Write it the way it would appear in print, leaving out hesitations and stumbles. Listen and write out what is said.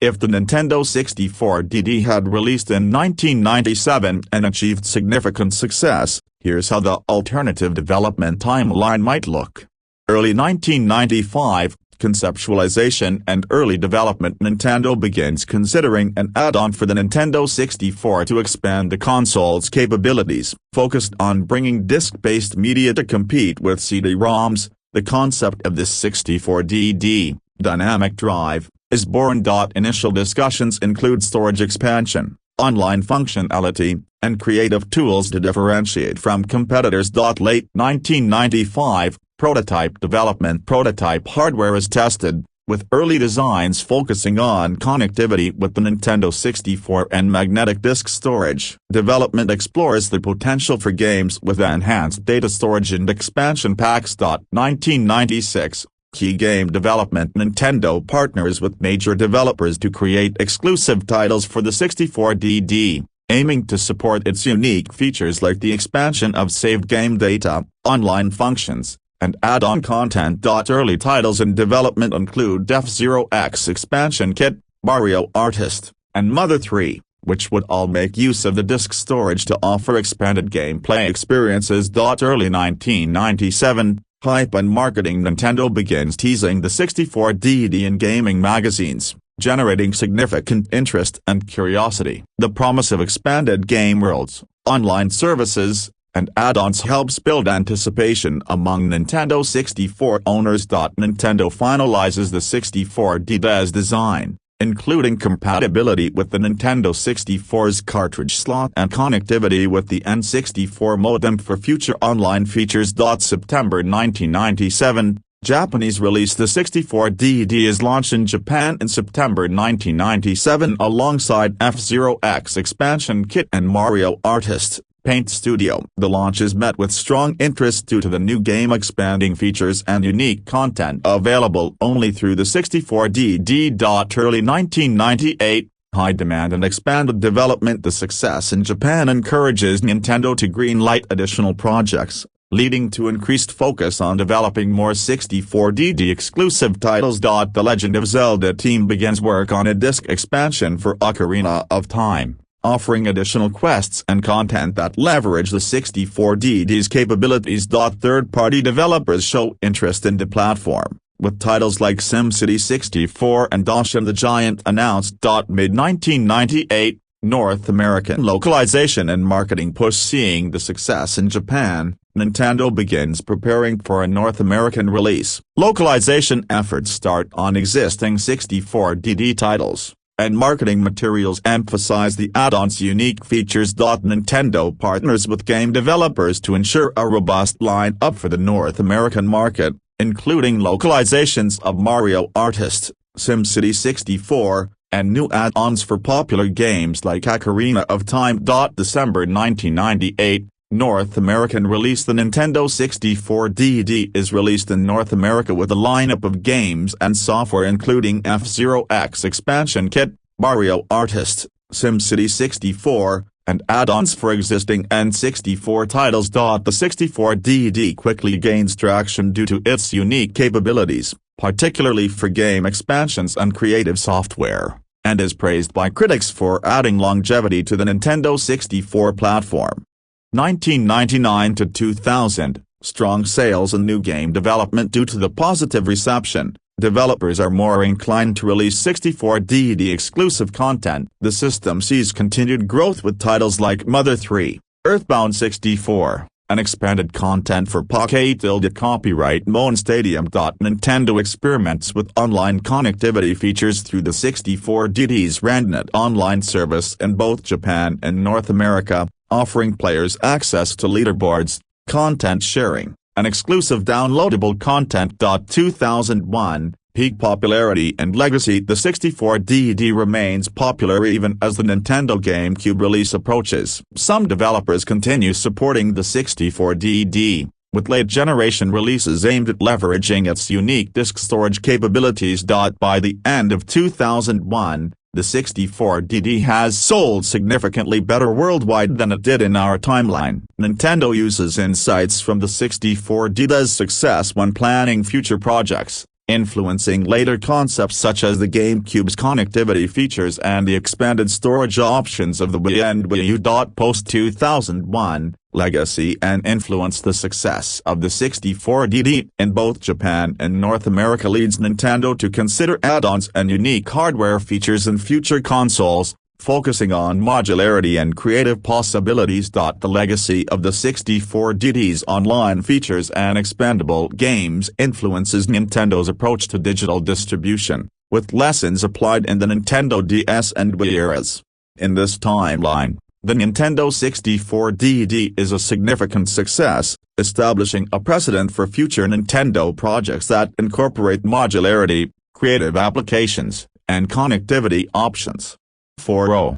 If the Nintendo 64DD had released in 1997 and achieved significant success, here's how the alternative development timeline might look. Early 1995, conceptualization and early development. Nintendo begins considering an add-on for the Nintendo 64 to expand the console's capabilities. Focused on bringing disc-based media to compete with CD-ROMs, the concept of this 64DD, dynamic drive, is born. Initial discussions include storage expansion, online functionality, and creative tools to differentiate from competitors. Late 1995, prototype development. Prototype hardware is tested, with early designs focusing on connectivity with the Nintendo 64 and magnetic disk storage. Development explores the potential for games with enhanced data storage and expansion packs. 1996, key game development. Nintendo partners with major developers to create exclusive titles for the 64DD, aiming to support its unique features like the expansion of saved game data, online functions, and add-on content. Early titles in development include F-Zero X Expansion Kit, Mario Artist, and Mother 3, which would all make use of the disk storage to offer expanded gameplay experiences. Early 1997, hype and marketing. Nintendo begins teasing the 64DD in gaming magazines, generating significant interest and curiosity. The promise of expanded game worlds, online services, and add-ons helps build anticipation among Nintendo 64 owners. Nintendo finalizes the 64DD's design, including compatibility with the Nintendo 64's cartridge slot and connectivity with the N64 modem for future online features. September 1997, Japanese release. The 64DD is launched in Japan in September 1997 alongside F-Zero X Expansion Kit and Mario Artist, Paint Studio. The launch is met with strong interest due to the new game expanding features and unique content available only through the 64DD. Early 1998, high demand and expanded development. The success in Japan encourages Nintendo to greenlight additional projects, leading to increased focus on developing more 64DD exclusive titles. The Legend of Zelda team begins work on a disc expansion for Ocarina of Time, offering additional quests and content that leverage the 64DD's capabilities. Third-party developers show interest in the platform, with titles like SimCity 64 and Dash the Giant announced. Mid-1998, North American localization and marketing push. Seeing the success in Japan, Nintendo begins preparing for a North American release. Localization efforts start on existing 64DD titles, and marketing materials emphasize the add-on's unique features. Nintendo partners with game developers to ensure a robust line-up for the North American market, including localizations of Mario Artist, SimCity 64, and new add-ons for popular games like Ocarina of Time. December 1998, North American release. The Nintendo 64DD is released in North America with a lineup of games and software including F-Zero X Expansion Kit, Mario Artist, SimCity 64, and add-ons for existing N64 titles. The 64DD quickly gains traction due to its unique capabilities, particularly for game expansions and creative software, and is praised by critics for adding longevity to the Nintendo 64 platform. 1999 to 2000, strong sales and new game development. Due to the positive reception, developers are more inclined to release 64DD exclusive content. The system sees continued growth with titles like Mother 3, Earthbound 64, and expanded content for Pocket Copyright Moon Stadium. Nintendo experiments with online connectivity features through the 64DD's RandNet online service in both Japan and North America, offering players access to leaderboards, content sharing, and exclusive downloadable content. 2001, peak popularity and legacy. The 64DD remains popular even as the Nintendo GameCube release approaches. Some developers continue supporting the 64DD, with late-generation releases aimed at leveraging its unique disk storage capabilities. By the end of 2001, the 64DD has sold significantly better worldwide than it did in our timeline. Nintendo uses insights from the 64DD's success when planning future projects, influencing later concepts such as the GameCube's connectivity features and the expanded storage options of the Wii and Wii U. Post-2001, legacy and influenced the success of the 64DD in both Japan and North America leads Nintendo to consider add-ons and unique hardware features in future consoles, focusing on modularity and creative possibilities. The legacy of the 64DD's online features and expandable games influences Nintendo's approach to digital distribution, with lessons applied in the Nintendo DS and Wii eras. In this timeline, the Nintendo 64DD is a significant success, establishing a precedent for future Nintendo projects that incorporate modularity, creative applications, and connectivity options. 4.0